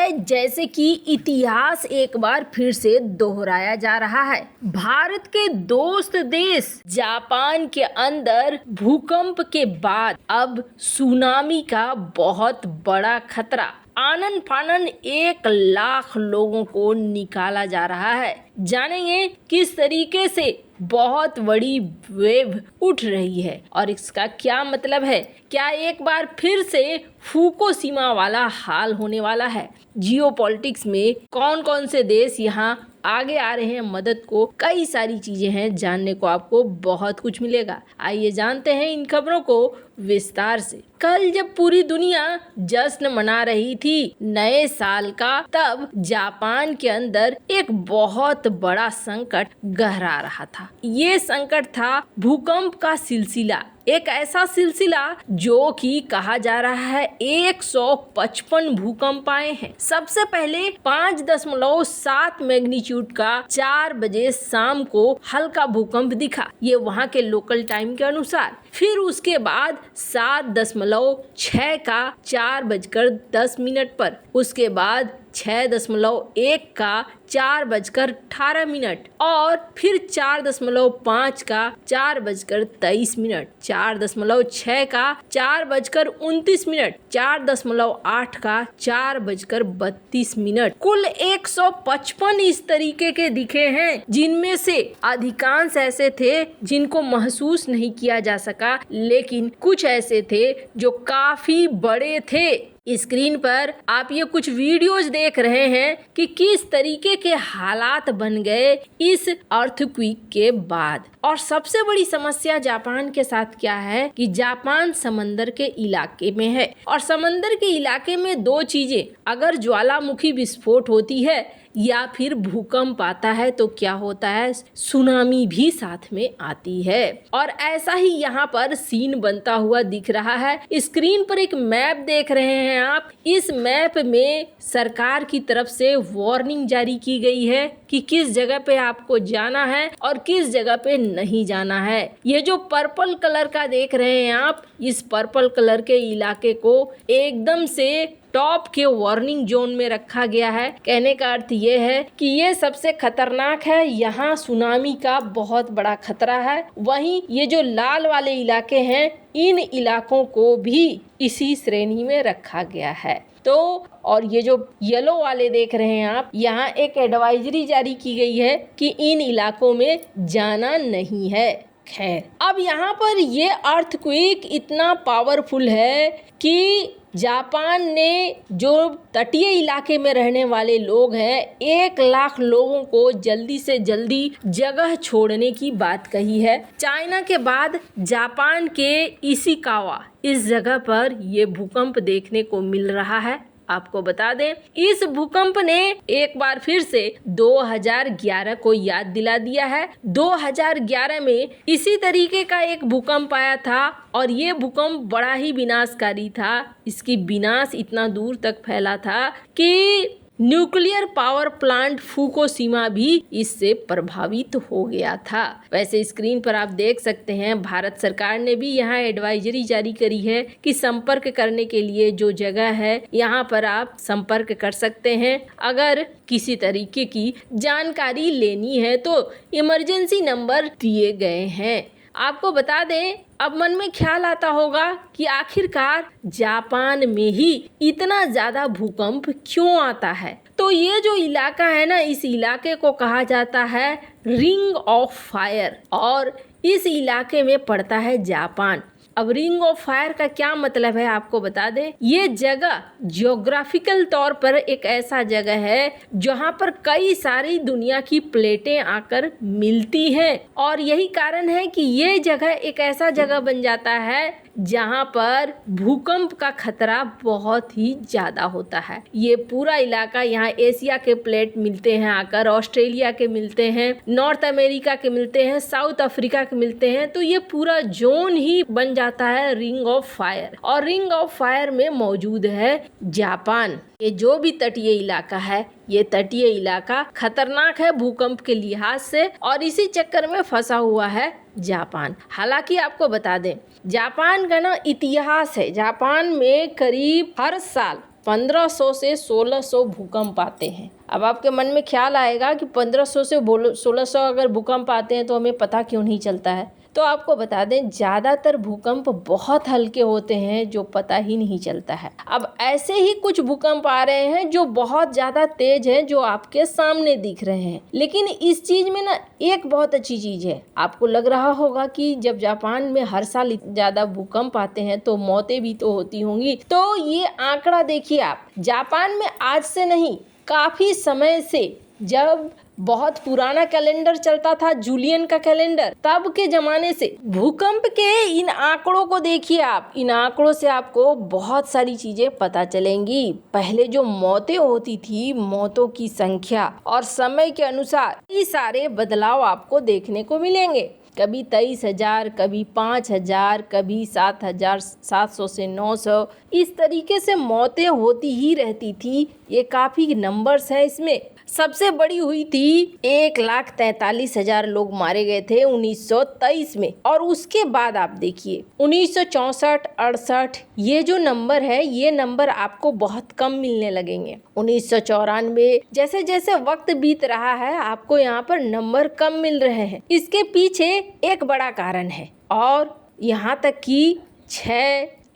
है जैसे कि इतिहास एक बार फिर से दोहराया जा रहा है। भारत के दोस्त देश जापान के अंदर भूकंप के बाद अब सुनामी का बहुत बड़ा खतरा। आनन फानन 1 लाख लोगों को निकाला जा रहा है। जानेंगे किस तरीके से बहुत बड़ी वेव उठ रही है और इसका क्या मतलब है। क्या एक बार फिर से फुकुशिमा वाला हाल होने वाला है। जियोपॉलिटिक्स में कौन कौन से देश यहाँ आगे आ रहे हैं मदद को, कई सारी चीजें हैं, जानने को आपको बहुत कुछ मिलेगा। आइए जानते हैं इन खबरों को विस्तार से। कल जब पूरी दुनिया जश्न मना रही थी नए साल का, तब जापान के अंदर एक बहुत बड़ा संकट गहरा रहा था। ये संकट था भूकंप का सिलसिला। एक ऐसा सिलसिला जो कि कहा जा रहा है 155 भूकंप आए हैं। सबसे पहले 5.7 मैग्नीट्यूड का 4 बजे शाम को हल्का भूकंप दिखा, ये वहाँ के लोकल टाइम के अनुसार। फिर उसके बाद 7.6 का 4:10 पर, उसके बाद 6.1 का 4:18 और फिर 4.5 का 4:23, 4.6 का 4:29, 4.8 का 4:32। कुल 155 इस तरीके के दिखे हैं, जिनमें से अधिकांश ऐसे थे जिनको महसूस नहीं किया जा सका, लेकिन कुछ ऐसे थे जो काफी बड़े थे। स्क्रीन पर आप ये कुछ वीडियोज देख रहे हैं कि किस तरीके के हालात बन गए इस अर्थक्वेक के बाद। और सबसे बड़ी समस्या जापान के साथ क्या है कि जापान समंदर के इलाके में है, और समंदर के इलाके में 2 चीजें, अगर ज्वालामुखी विस्फोट होती है या फिर भूकंप आता है तो क्या होता है, सुनामी भी साथ में आती है। और ऐसा ही यहाँ पर सीन बनता हुआ दिख रहा है। स्क्रीन पर एक मैप देख रहे हैं आप। इस मैप में सरकार की तरफ से वार्निंग जारी की गई है कि किस जगह पे आपको जाना है और किस जगह पे नहीं जाना है। ये जो पर्पल कलर का देख रहे हैं आप, इस पर्पल कलर के इलाके को एकदम से टॉप के वार्निंग जोन में रखा गया है। कहने का अर्थ ये है कि ये सबसे खतरनाक है, यहाँ सुनामी का बहुत बड़ा खतरा है। वहीं ये जो लाल वाले इलाके हैं, इन इलाकों को भी इसी श्रेणी में रखा गया है। तो और ये जो येलो वाले देख रहे हैं आप, यहाँ एक एडवाइजरी जारी की गई है कि इन इलाकों में जाना नहीं है। खैर, अब यहाँ पर ये अर्थक्वेक इतना पावरफुल है कि जापान ने जो तटीय इलाके में रहने वाले लोग हैं, 1 लाख लोगों को जल्दी से जल्दी जगह छोड़ने की बात कही है। चाइना के बाद जापान के इशिकावा, इस जगह पर ये भूकंप देखने को मिल रहा है। आपको बता दें, इस भूकंप ने एक बार फिर से 2011 को याद दिला दिया है। 2011 में इसी तरीके का एक भूकंप आया था और ये भूकंप बड़ा ही विनाशकारी था। इसकी विनाश इतना दूर तक फैला था कि न्यूक्लियर पावर प्लांट फुकुशिमा भी इससे प्रभावित हो गया था। वैसे स्क्रीन पर आप देख सकते हैं, भारत सरकार ने भी यहाँ एडवाइजरी जारी करी है कि संपर्क करने के लिए जो जगह है यहाँ पर आप संपर्क कर सकते हैं। अगर किसी तरीके की जानकारी लेनी है तो इमरजेंसी नंबर दिए गए हैं। आपको बता दें, अब मन में ख्याल आता होगा कि आखिरकार जापान में ही इतना ज्यादा भूकंप क्यों आता है। तो ये जो इलाका है ना, इस इलाके को कहा जाता है रिंग ऑफ फायर, और इस इलाके में पड़ता है जापान। अब रिंग ऑफ फायर का क्या मतलब है आपको बता दें, ये जगह ज्योग्राफिकल तौर पर एक ऐसा जगह है जहाँ पर कई सारी दुनिया की प्लेटें आकर मिलती हैं, और यही कारण है कि ये जगह एक ऐसा जगह बन जाता है जहाँ पर भूकंप का खतरा बहुत ही ज्यादा होता है। ये पूरा इलाका, यहाँ एशिया के प्लेट मिलते हैं आकर, ऑस्ट्रेलिया के मिलते हैं, नॉर्थ अमेरिका के मिलते हैं, साउथ अफ्रीका के मिलते हैं, तो ये पूरा जोन ही बन जाता है रिंग ऑफ फायर। और रिंग ऑफ फायर में मौजूद है जापान। ये जो भी तटीय इलाका है, ये तटीय इलाका खतरनाक है भूकंप के लिहाज से, और इसी चक्कर में फंसा हुआ है जापान। हालांकि आपको बता दें, जापान का ना इतिहास है। जापान में करीब हर साल 1500 से 1600 भूकंप आते हैं। अब आपके मन में ख्याल आएगा कि 1500 से 1600 अगर भूकंप आते हैं तो हमें पता क्यों नहीं चलता है। तो आपको बता दें, ज़्यादातर भूकंप बहुत हल्के होते हैं जो पता ही नहीं चलता है। अब ऐसे ही कुछ भूकंप आ रहे हैं जो बहुत ज़्यादा तेज हैं, जो आपके सामने दिख रहे हैं। लेकिन इस चीज़ में ना एक बहुत अच्छी चीज़ है। आपको लग रहा होगा कि जब जापान में हर साल ज़्यादा भूकंप आते हैं तो मौतें भी तो होती होंगी। तो ये आंकड़ा देखिए आप, जापान में आज से नहीं, काफ़ी समय से, जब बहुत पुराना कैलेंडर चलता था, जूलियन का कैलेंडर, तब के ज़माने से भूकंप के इन आंकड़ों को देखिए आप। इन आंकड़ों से आपको बहुत सारी चीज़ें पता चलेंगी। पहले जो मौतें होती थी, मौतों की संख्या और समय के अनुसार ये सारे बदलाव आपको देखने को मिलेंगे। कभी 23,000, कभी 5,000, कभी 7,700 से 900, इस तरीके से मौतें होती ही रहती थी। ये काफ़ी नंबर्स हैं। इसमें सबसे बड़ी हुई थी 1,43,000 लोग मारे गए थे 1923 में। और उसके बाद आप देखिए 1964, 68, ये जो नंबर है, ये नंबर आपको बहुत कम मिलने लगेंगे। 1994, जैसे जैसे वक्त बीत रहा है आपको यहाँ पर नंबर कम मिल रहे हैं। इसके पीछे एक बड़ा कारण है। और यहाँ तक कि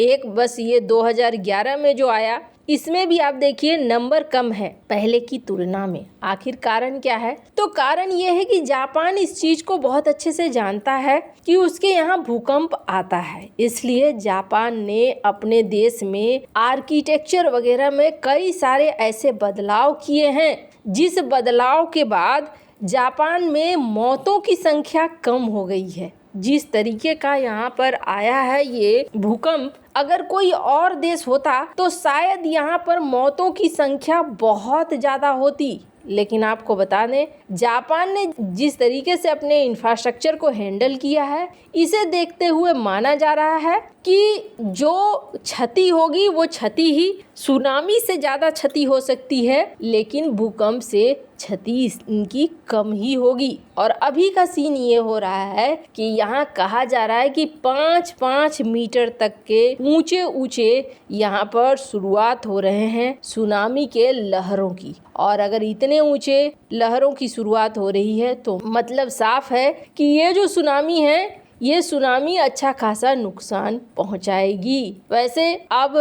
एक बस ये 2011 में जो आया, इसमें भी आप देखिए नंबर कम है पहले की तुलना में। आखिर कारण क्या है? तो कारण ये है कि जापान इस चीज को बहुत अच्छे से जानता है कि उसके यहाँ भूकंप आता है। इसलिए जापान ने अपने देश में आर्किटेक्चर वगैरह में कई सारे ऐसे बदलाव किए हैं, जिस बदलाव के बाद जापान में मौतों की संख्या कम हो गई है। जिस तरीके का यहाँ पर आया है ये भूकंप, अगर कोई और देश होता तो शायद यहाँ पर मौतों की संख्या बहुत ज़्यादा होती। लेकिन आपको बता दें, जापान ने जिस तरीके से अपने इंफ्रास्ट्रक्चर को हैंडल किया है, इसे देखते हुए माना जा रहा है कि जो क्षति होगी वो क्षति ही सुनामी से ज़्यादा क्षति हो सकती है, लेकिन भूकंप से क्षति इनकी कम ही होगी। और अभी का सीन ये हो रहा है कि यहाँ कहा जा रहा है कि 5-5 मीटर तक के ऊंचे ऊंचे यहाँ पर शुरुआत हो रहे हैं सुनामी के लहरों की। और अगर इतने ऊंचे लहरों की शुरुआत हो रही है तो मतलब साफ है कि ये जो सुनामी है, ये सुनामी अच्छा खासा नुकसान पहुंचाएगी। वैसे अब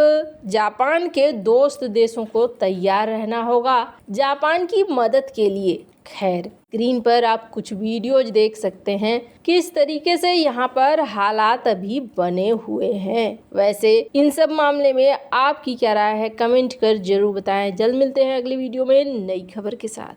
जापान के दोस्त देशों को तैयार रहना होगा जापान की मदद के लिए। खैर, स्क्रीन पर आप कुछ वीडियोज देख सकते हैं किस तरीके से यहाँ पर हालात अभी बने हुए हैं। वैसे इन सब मामले में आपकी क्या राय है, कमेंट कर जरूर बताएं। जल्द मिलते हैं अगली वीडियो में नई खबर के साथ।